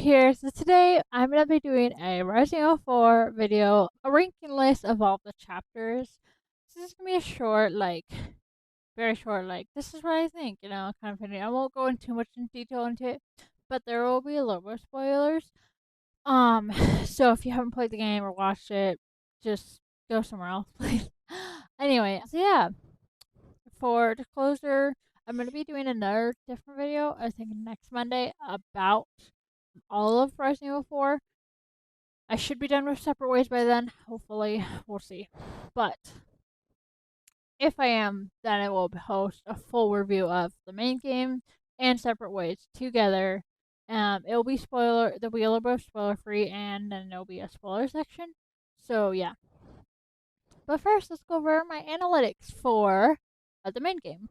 here. So today I'm gonna be doing a Resident Evil 4 video, a ranking list of all the chapters. This is gonna be a short, very short, this is what I think, kind of thing. I won't go into too much in detail into it, but there will be a little bit of spoilers. Um, so if you haven't played the game or watched it, just go somewhere else, please. Anyway, so yeah, for disclosure, I'm gonna be doing another different video. I think next Monday about all of Resident Evil 4. I should be done with Separate Ways by then. Hopefully, we'll see. But if I am, then I will host a full review of the main game and Separate Ways together. It'll be there'll be a little bit of spoiler free, and then there'll be a spoiler section. So yeah. But first, let's go over my analytics for the main game.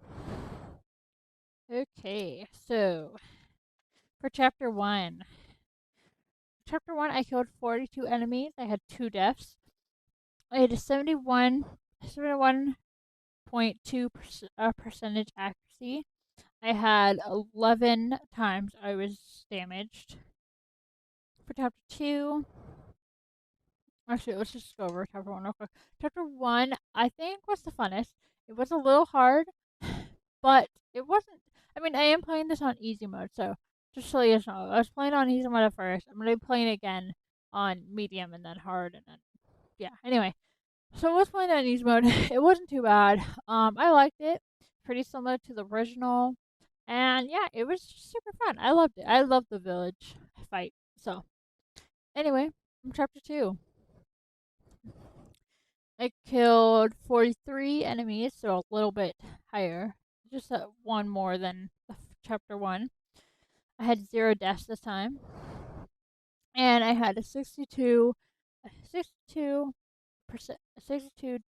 Okay, so for chapter 1. Chapter 1, I killed 42 enemies. I had 2 deaths. I had a 71.2% percentage accuracy. I had 11 times I was damaged. For chapter 2, actually, let's just go over chapter 1 real quick. Chapter 1, I think, was the funnest. It was a little hard, but it wasn't. I mean, I am playing this on easy mode, so just so you know, I was playing on easy mode at first. I'm going to be playing again on medium and then hard, and then, yeah. Anyway, so I was playing on easy mode. It wasn't too bad. I liked it. Pretty similar to the original. And yeah, it was just super fun. I loved it. I loved the village fight. So, anyway, from chapter 2. I killed 43 enemies, so a little bit higher. Just one more than chapter 1. I had 0 deaths this time. And I had a 62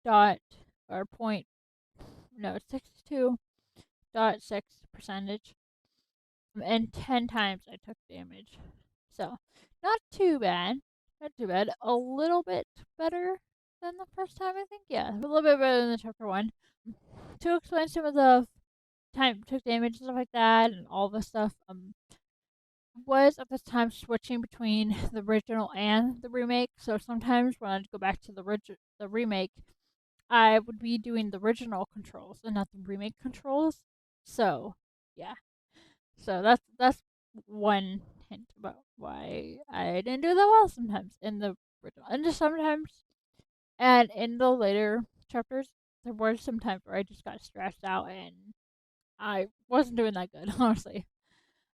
dot, or point, no, 62.6 percentage. And 10 times I took damage. So, not too bad. Not too bad. A little bit better than the first time, I think. Yeah, a little bit better than the chapter 1. To explain some of the time took damage and stuff like that, and all the stuff, was at this time switching between the original and the remake. So sometimes when I'd go back to the remake, I would be doing the original controls and not the remake controls. So, yeah. So that's one hint about why I didn't do that well sometimes in the original, and just sometimes, and in the later chapters, there were some times where I just got stressed out and I wasn't doing that good. Honestly,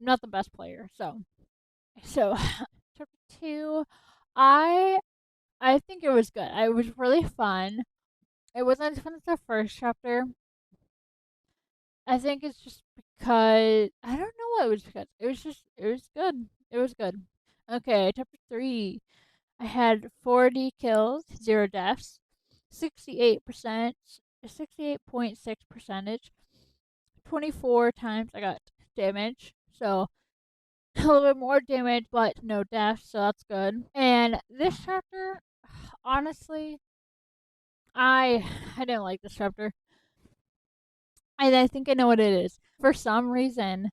I'm not the best player. So chapter 2, I I think it was good. It was really fun. It wasn't as fun as the first chapter. I think it's just because I don't know what it was because it was good. It was good. Okay, chapter 3. I had 40 kills, 0 deaths, 68%, 68.6 percentage. 24 times I got damage, so a little bit more damage, but no deaths, so that's good. And this chapter, honestly, I didn't like this chapter. And I think I know what it is. For some reason,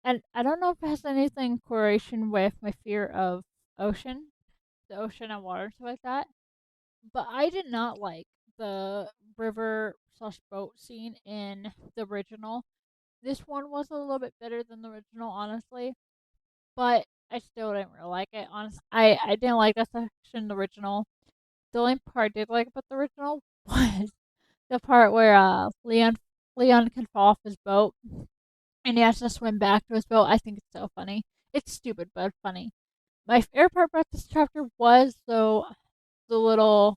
and I don't know if it has anything correlation with my fear of the ocean and water and stuff like that, but I did not like the river slash boat scene in the original. This one was a little bit better than the original, honestly, but I still didn't really like it. Honestly, I didn't like that section in the original. The only part I did like about the original was the part where Leon can fall off his boat and he has to swim back to his boat. I think it's so funny. It's stupid, but funny. My favorite part about this chapter was though the little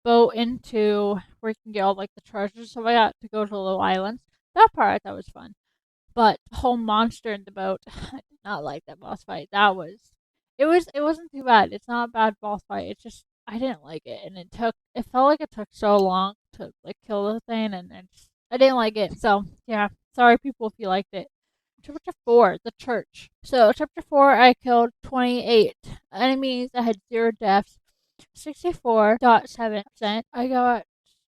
boat into where you can get all like the treasures. So I got to go to the little islands. That part I thought was fun. But the whole monster in the boat, I did not like that boss fight. It wasn't too bad. It's not a bad boss fight. It's just I didn't like it, and it felt like it took so long to like kill the thing, and I didn't like it. So yeah, sorry people if you liked it. Chapter 4, the church. So chapter 4, I killed 28 enemies. I had 0 deaths, 64.7%.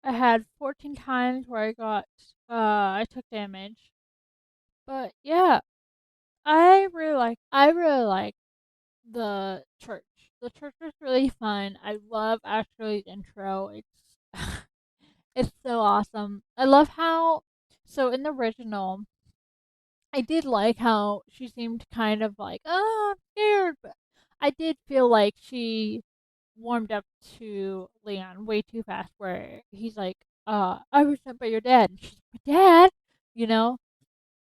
I had 14 times where I took damage. But yeah, I really like the church. The church is really fun. I love Ashley's intro. It's it's so awesome. I love how so in the original I did like how she seemed kind of like, oh, I'm scared, but I did feel like she warmed up to Leon way too fast, where he's like, I was sent by your dad. And she's like, my dad? You know?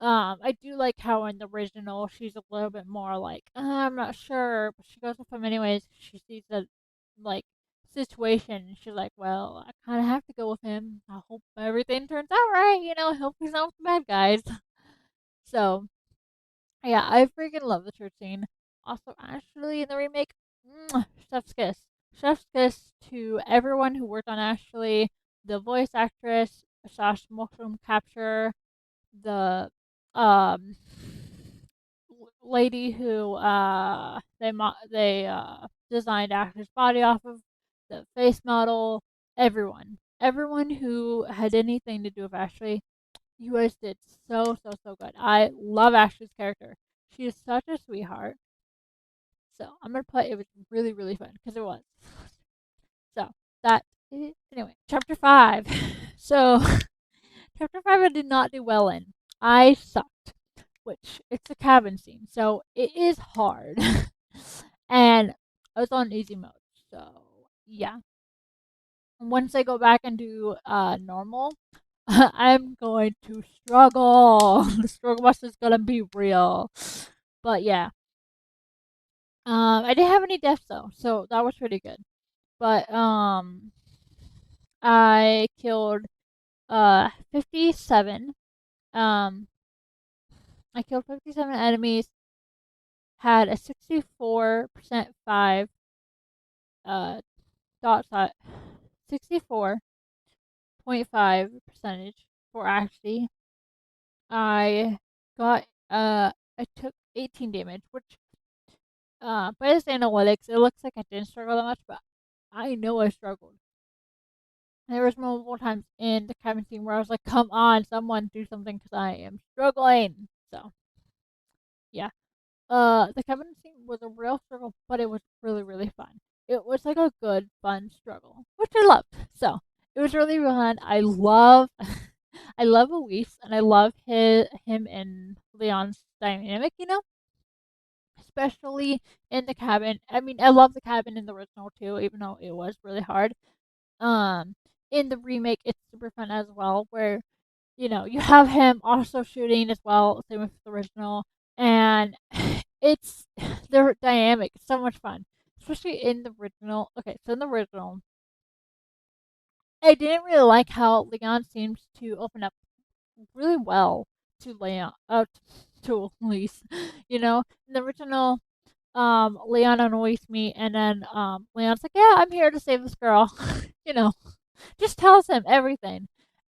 I do like how in the original she's a little bit more like, I'm not sure, but she goes with him anyways. She sees the, like, situation, and she's like, well, I kind of have to go with him. I hope everything turns out right, I hope he's not with the bad guys. So, yeah, I freaking love the church scene. Also, Ashley in the remake, chef's kiss. Chef's kiss to everyone who worked on Ashley, the voice actress, slash motion capture, the um lady who they designed Ashley's body off of, the face model, everyone who had anything to do with Ashley. You guys did so good. I love Ashley's character. She is such a sweetheart. So I'm gonna put it was really fun because it was. So that anyway, chapter 5. So chapter 5 I did not do well in. I sucked, which it's a cabin scene, so it is hard. And I was on easy mode, so yeah. Once I go back and do normal, I'm going to struggle. The struggle bus is gonna be real. But yeah. I didn't have any deaths though, so that was pretty good. But I killed 57. Um I killed 57 enemies, had a 64% 5 dot size, 64.5 percentage for Ashley. I got I took 18 damage, which by this analytics it looks like I didn't struggle that much, but I know I struggled. There was multiple times in the cabin scene where I was like, "Come on, someone do something because I am struggling." So yeah, the cabin scene was a real struggle, but it was really fun. It was like a good, fun struggle, which I loved. So it was really fun. I love, I love Luis, and I love him and Leon's dynamic. Especially in the cabin. I mean, I love the cabin in the original too, even though it was really hard. Um, in the remake, it's super fun as well, where you have him also shooting as well, same with the original, and it's they're dynamic. It's so much fun, especially in the original. Okay, so in the original, I didn't really like how Leon seems to open up really well to Leon, to Elise. In the original, Leon annoys me, and then Leon's like, "Yeah, I'm here to save this girl," you know, just tells him everything.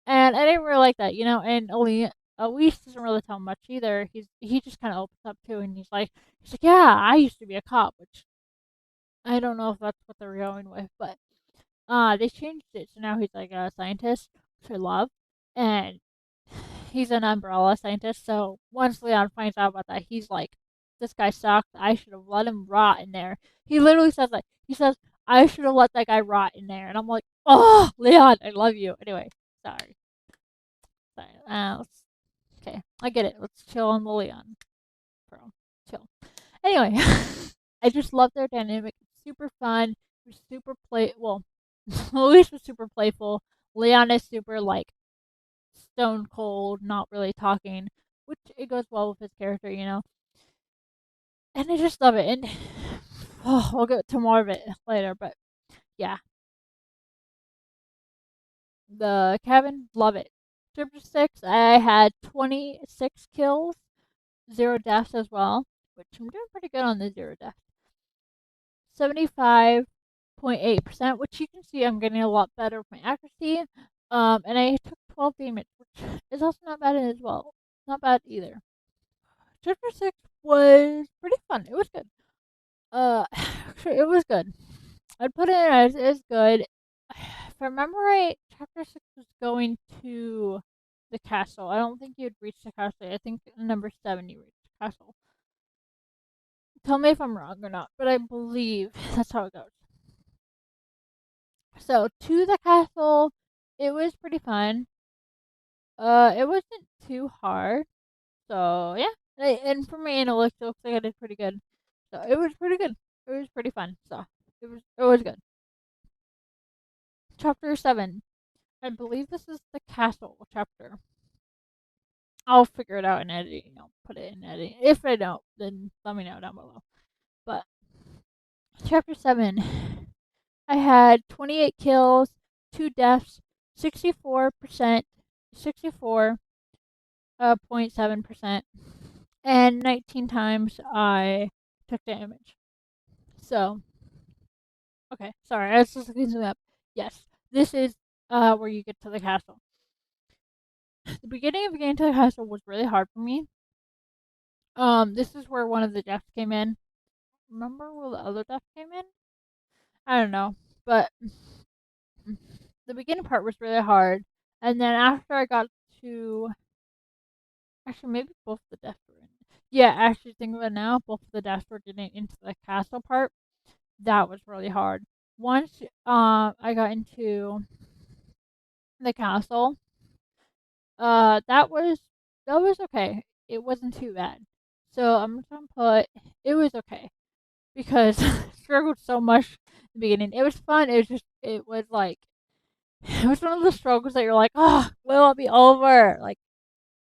And I didn't really like that, and Elise doesn't really tell much either. He just kind of opens up too, and he's like, yeah, I used to be a cop, which I don't know if that's what they're going with, but they changed it, so now he's like a scientist, which I love, and he's an umbrella scientist. So once Leon finds out about that, he's like, this guy sucked. I should have let him rot in there. He literally says that. He says, I should have let that guy rot in there, and I'm like, oh, Leon, I love you. Anyway, sorry. Sorry. Okay, I get it. Let's chill on the Leon, bro. Chill. Anyway, I just love their dynamic. It's super fun. It's super play. Well, Luis was super playful. Leon is super like stone cold, not really talking, which it goes well with his character. And I just love it. And we'll get to more of it later, but yeah, the cabin, love it. Chapter 6, I had 26 kills, 0 deaths as well, which I'm doing pretty good on the 0 deaths. 75.8%, which you can see I'm getting a lot better with my accuracy. And I took 12 damage, which is also not bad as well. Not bad either. Chapter 6 was pretty fun. It was good. Actually, it was good. I'd put it as good. If I remember right, chapter 6 was going to the castle. I don't think you'd reach the castle. I think number 7 you reached the castle. Tell me if I'm wrong or not, but I believe that's how it goes. So to the castle, it was pretty fun. It wasn't too hard. So yeah, and for me, and it looks like I did pretty good. So it was pretty good. It was pretty fun. So it was good. Chapter 7. I believe this is the castle chapter. I'll figure it out in editing. I'll put it in editing. If I don't, then let me know down below. But chapter 7. I had 28 kills, 2 deaths, 64%, 64.7%, and 19 times I took damage. So, okay, sorry, I was just looking them up. Yes, this is where you get to the castle. The beginning of getting to the castle was really hard for me. This is where one of the deaths came in. Remember where the other death came in? I don't know, but the beginning part was really hard, and then after I got to, actually maybe both the deaths were in. Yeah, actually think of it now, both of the deaths were getting into the castle part. That was really hard. Once I got into the castle, uh that was that was okay. It wasn't too bad. So I'm just gonna put it was okay because I struggled so much in the beginning. It was fun. It was like it was one of the struggles that you're like, oh, will it be over? Like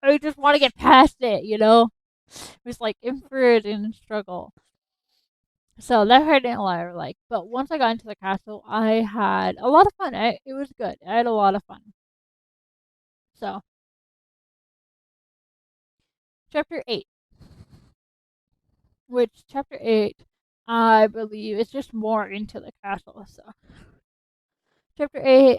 I just want to get past it, you know? It was like infuriating struggle. So that part I didn't like. But once I got into the castle, I had a lot of fun. It was good. I had a lot of fun. So, chapter 8, which chapter 8, I believe, is just more into the castle. So, chapter 8,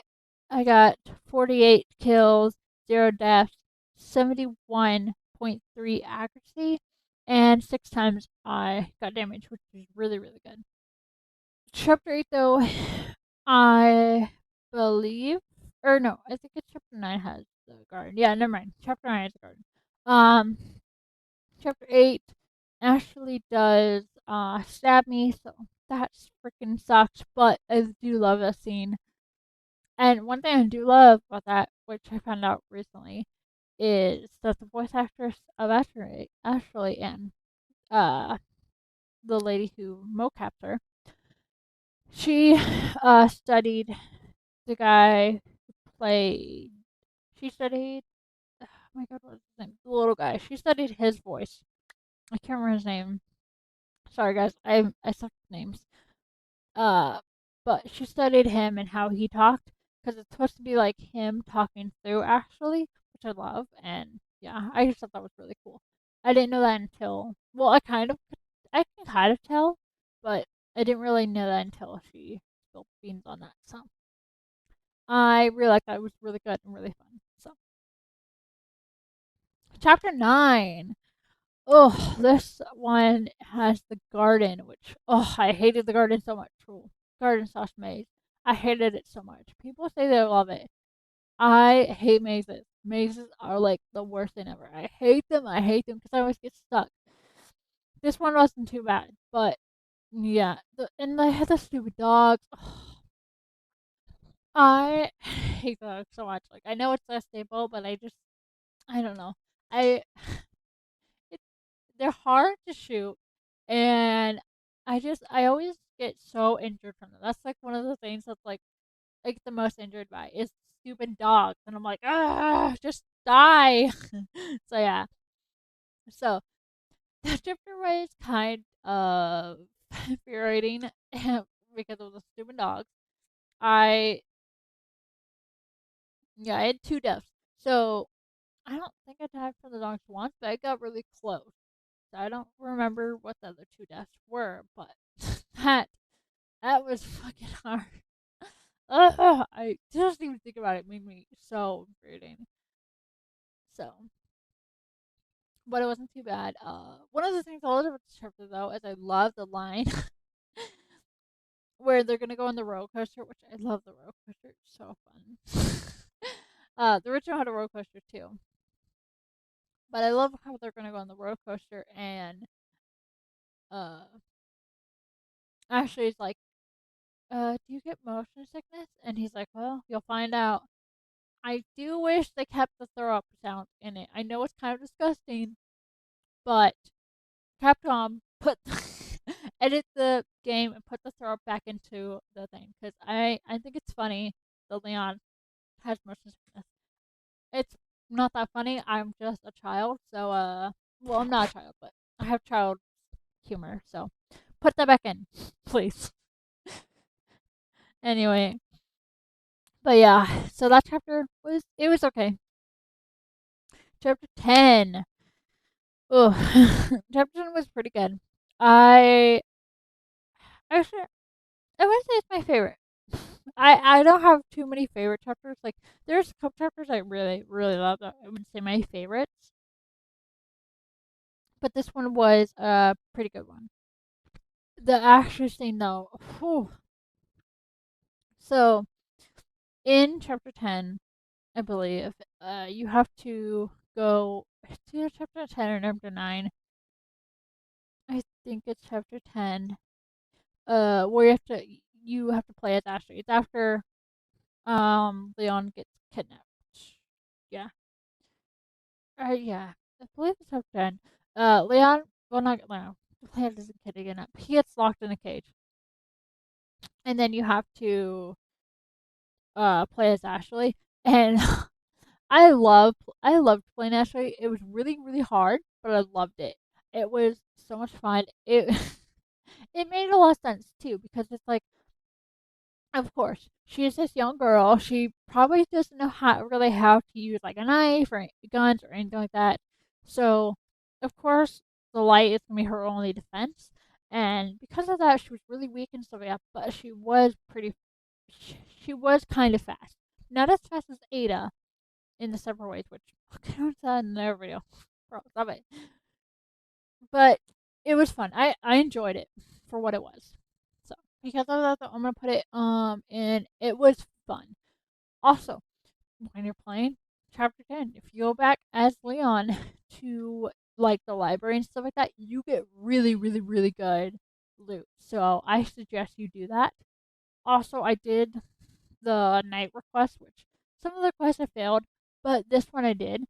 I got 48 kills, 0 deaths, 71.3 accuracy, and 6 times I got damage, which is really, really good. Chapter 8, though, I believe, or no, I think it's chapter 9 has the garden. Yeah, never mind. Chapter 9 has the garden. Um, chapter 8 actually does stab me, so that freaking sucks, but I do love that scene. And one thing I do love about that, which I found out recently, is that the voice actress of Ashley and uh, the lady who mocaps her, she studied the guy who played. She studied. Oh my god, what's his name? The little guy. She studied his voice. I can't remember his name. Sorry, guys. I suck at names. Uh, but she studied him and how he talked because it's supposed to be like him talking through actually, which I love. And yeah, I just thought that was really cool. I didn't know that until well, I can kind of tell, but I didn't really know that until she spilled beans on that. So I really liked that. It was really good and really fun. So chapter 9. Oh, this one has the garden, which I hated the garden so much. Oh, garden slash maze. I hated it so much. People say they love it. I hate mazes. Mazes are like the worst thing ever. I hate them. I hate them because I always get stuck. This one wasn't too bad, but yeah, and they had the stupid dogs. I hate dogs so much. Like I know it's a staple, but I don't know. I it, they're hard to shoot, and I always get so injured from them. That's like one of the things that's like I get the most injured by is stupid dogs, and I'm like, ah, just die. So yeah, so that chapter was kind of infuriating because of the stupid dogs. I Yeah, I had 2 deaths, so I don't think I died from the dogs once, but I got really close. So I don't remember what the other 2 deaths were, but that that was fucking hard. Ugh, I just even think about it made me so infuriating. So, but it wasn't too bad. One of the things I love about this chapter though is I love the line where they're gonna go on the roller coaster, which I love the roller coaster. It's so fun. The original had a roller coaster too, but I love how they're gonna go on the roller coaster and Ashley's like, do you get motion sickness? And he's like, well, you'll find out. I do wish they kept the throw up sound in it. I know it's kind of disgusting, but Capcom put edit the game and put the throw up back into the thing because I think it's funny that Leon has motion sickness. It's not that funny. I'm just a child, so well, I'm not a child, but I have child humor. So put that back in, please. Anyway, but yeah, so that chapter was okay. Chapter 10. Oh, chapter 10 was pretty good. I actually I would say it's my favorite. I don't have too many favorite chapters. Like there's a couple chapters I really love. That I would say my favorites, but this one was a pretty good one. The action scene though, whew. So in chapter 10, I believe, you have to go to chapter 10 or chapter 9. I think it's chapter 10. Where you have to play as Ashley. It's after Leon gets kidnapped. Yeah. Yeah. I believe it's chapter 10. Leon, well, not Leon. Leon doesn't get kidnapped. He gets locked in a cage, and then you have to play as Ashley. And I loved playing Ashley. It was really hard, but I loved it. It was so much fun. It it made a lot of sense too because it's like, of course, she's this young girl. She probably doesn't know how to use like a knife or guns or anything like that. So, of course, the light is gonna be her only defense. And because of that, she was really weak and stuff like that. But she was she was kind of fast. Not as fast as Ada in the separate ways, which I'll get into that in their video. Bro, love it. But it was fun. I enjoyed it for what it was. So because of that, I'm gonna put it and it was fun. Also, when you're playing chapter 10, if you go back as Leon to like the library and stuff like that, you get really good loot. So I suggest you do that. Also, I did the night request, which some of the quests I failed, but this one I did.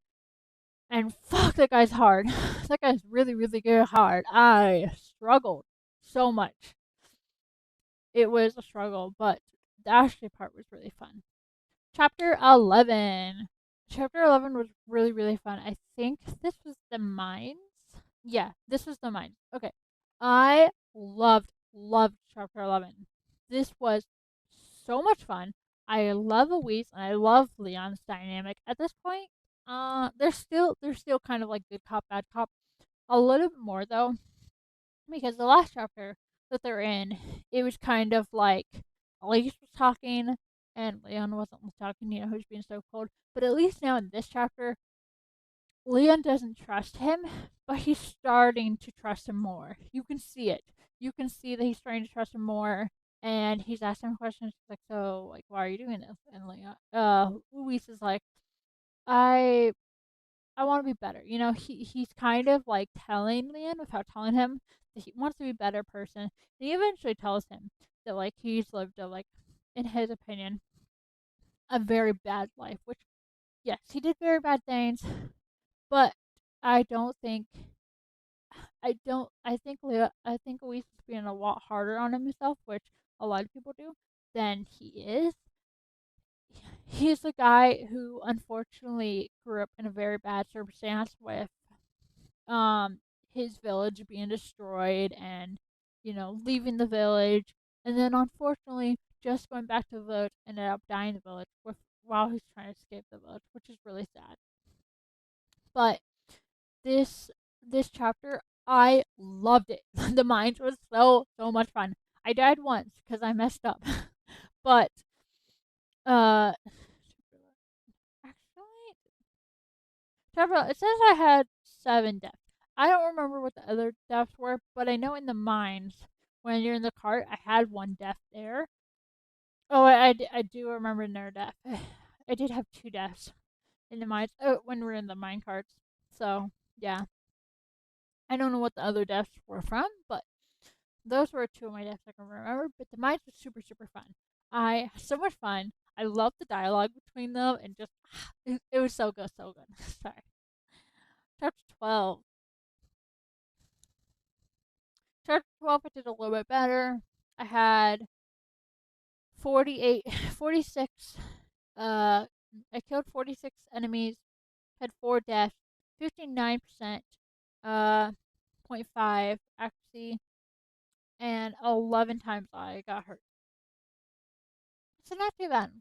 And fuck, that guy's hard. That guy's really good hard. I struggled so much. It was a struggle, but the Ashley part was really fun. Chapter 11. Chapter 11 was really fun. I think this was the mines. Yeah, this was the mines. Okay. I loved chapter 11. This was so much fun. I love Elise and I love Leon's dynamic. At this point, they're still kind of like good cop, bad cop. A little bit more though, because the last chapter that they're in, it was kind of like Elise was talking and Leon wasn't talking, who's being so cold. But at least now in this chapter, Leon doesn't trust him, but he's starting to trust him more. You can see it. You can see that he's starting to trust him more, and he's asking him questions like, "So, like, why are you doing this?" And Leon, Luis is like, "I, I want to be better." He's kind of like telling Leon without telling him that he wants to be a better person. And he eventually tells him that like he's lived a like, in his opinion, a very bad life. Which, yes, he did very bad things, but I don't think I think Luis is being a lot harder on himself, which a lot of people do, than he is. He's the guy who unfortunately grew up in a very bad circumstance with um his village being destroyed and leaving the village, and then unfortunately just going back to the village ended up dying in the village while he's trying to escape the village, which is really sad. But this this chapter, I loved it. The mines was so much fun. I died once because I messed up, but uh, actually, it says I had 7 deaths. I don't remember what the other deaths were, but I know in the mines when you're in the cart, I had 1 death there. Oh, I do remember another death. I did have 2 deaths in the mines when we were in the mine carts. So yeah. I don't know what the other deaths were from, but Those were two of my deaths I can remember, but the mines was super, super fun. I had so much fun. I loved the dialogue between them, and just it was so good, so good. Sorry. Chapter 12. Chapter 12, I did a little bit better. I had 46. I killed 46 enemies, had 4 deaths, 59%, uh, 0.5 accuracy, and 11 times I got hurt. So not too bad.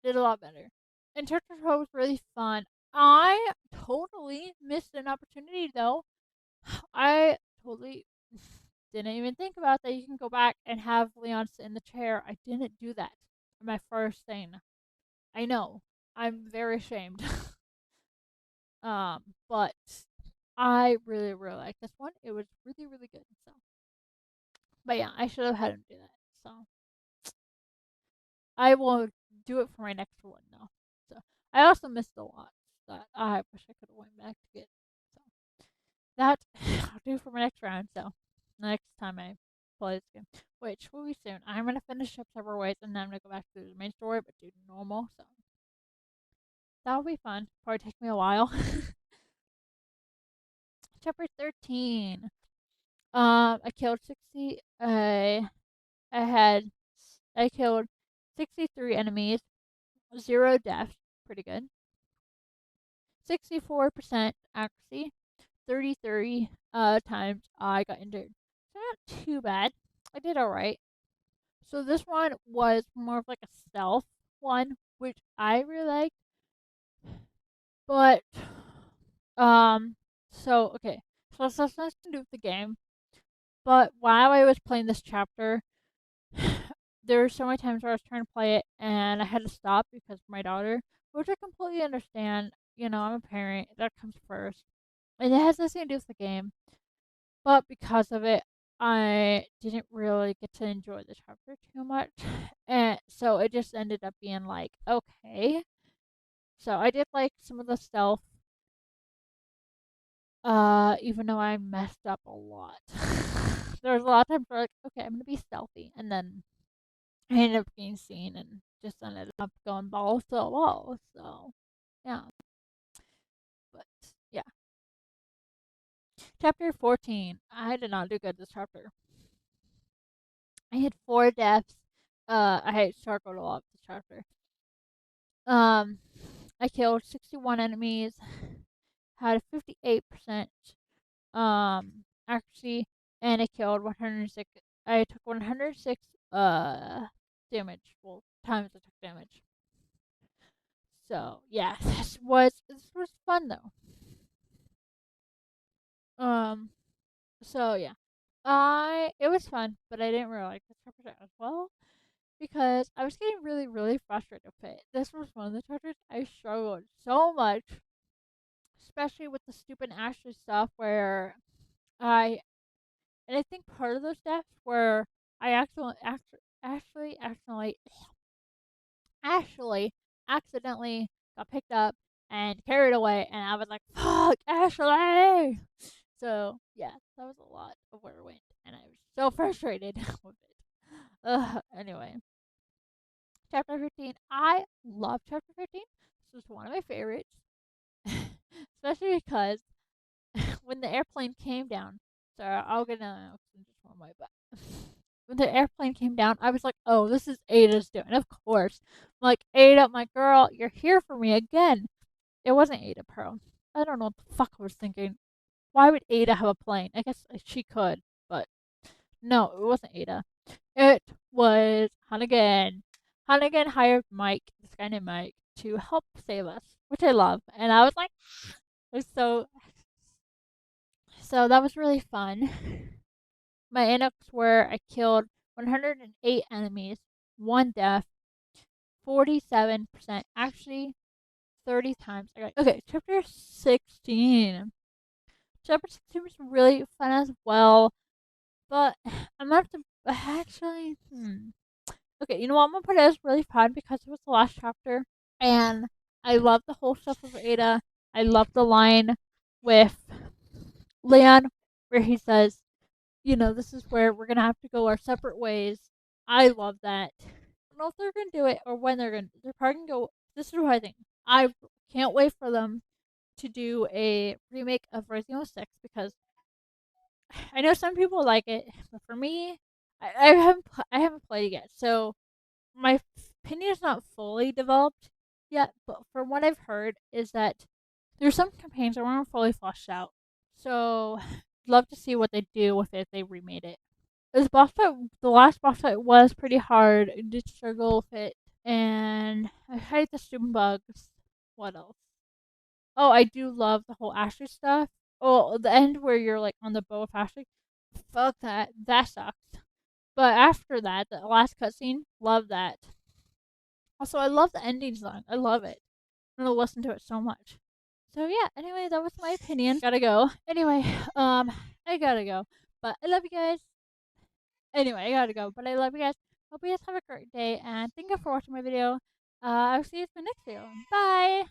Did a lot better. And Chapter 12 was really fun. I totally missed an opportunity though. I totally didn't even think about that you can go back and have Leon sit in the chair. I didn't do that. My first thing. I know. I'm very ashamed. But I really, really like this one. It was really, really good. So, but yeah, I should have had him do that. So I will do it for my next one though. So I also missed a lot that I wish I could have went back to get. So that I'll do for my next round. So next time I play this game, which will be soon. I'm gonna finish up several ways and then I'm gonna go back to the main story, but do normal. So that'll be fun. Probably take me a while. Chapter 13. I killed 60. I killed 63 enemies, 0 deaths. Pretty good. 64% accuracy. 33 times I got injured. So not too bad. I did alright. So this one was more of like a stealth one, which I really liked. But so okay. So this has nothing to do with the game. But while I was playing this chapter, there were so many times where I was trying to play it and I had to stop because of my daughter, which I completely understand. You know, I'm a parent, that comes first. And it has nothing to do with the game. But because of it, I didn't really get to enjoy the chapter too much. And so it just ended up being like, okay. So I did like some of the stealth, even though I messed up a lot. There was a lot of times where like, okay, I'm gonna be stealthy, and then I ended up being seen and just ended up going balls to the wall. So yeah, but yeah. Chapter 14. I did not do good this chapter. I had 4 deaths. I struggled a lot with this chapter. I killed 61 enemies. Had a 58% accuracy, and I killed 106. I took 106 damage. Well, times I took damage. So yeah, this was fun though. Um, so yeah, I it was fun, but I didn't really like this chapter as well because I was getting really, really frustrated with it. This was one of the chapters I struggled so much, especially with the stupid Ashley stuff where I and I think part of those deaths where I actually accidentally got picked up and carried away, and I was like, "Fuck, Ashley!" So yeah, that was a lot of where it went, and I was so frustrated with it. Anyway, chapter 15. I love chapter 15. This was one of my favorites, especially because when the airplane came down. So I'll get into just one way, but when the airplane came down, I was like, "Oh, this is Ada's doing." Of course, I'm like, Ada, my girl, you're here for me again. It wasn't Ada Pearl. I don't know what the fuck I was thinking. Why would Ada have a plane? I guess she could, but no, it wasn't Ada. It was Hunnigan. Hunnigan hired Mike, this guy named Mike, to help save us, which I love. And I was like, it was so that was really fun. My antics were I killed 108 enemies, 1 death, 47% actually 30 times. Okay, chapter 16. Chapter 16 was really fun as well, but I'm gonna have to actually. Okay, you know what? I'm gonna put it as really fun because it was the last chapter, and I love the whole stuff of Ada. I love the line with Leon where he says, this is where we're gonna have to go our separate ways. I love that. I don't know if they're gonna do it or when they're gonna. They're probably gonna go. This is what I think. I can't wait for them to do a remake of Resident Evil 6 because I know some people like it, but for me, I haven't played it yet, so my opinion is not fully developed yet. But from what I've heard, is that there's some campaigns that weren't fully fleshed out. So, love to see what they do with it if they remade it. This boss fight, the last boss fight was pretty hard. I did struggle with it, and I hate the stupid bugs. What else? Oh, I do love the whole Ashley stuff. Oh, the end where you're like on the boat of Ashley. Fuck that. That sucked. But after that, the last cutscene, love that. Also, I love the ending song. I love it. I'm gonna listen to it so much. So yeah. Anyway, that was my opinion. Gotta go. Anyway, I gotta go. But I love you guys. Anyway, I gotta go. But I love you guys. Hope you guys have a great day. And thank you for watching my video. I'll see you in my next video. Bye.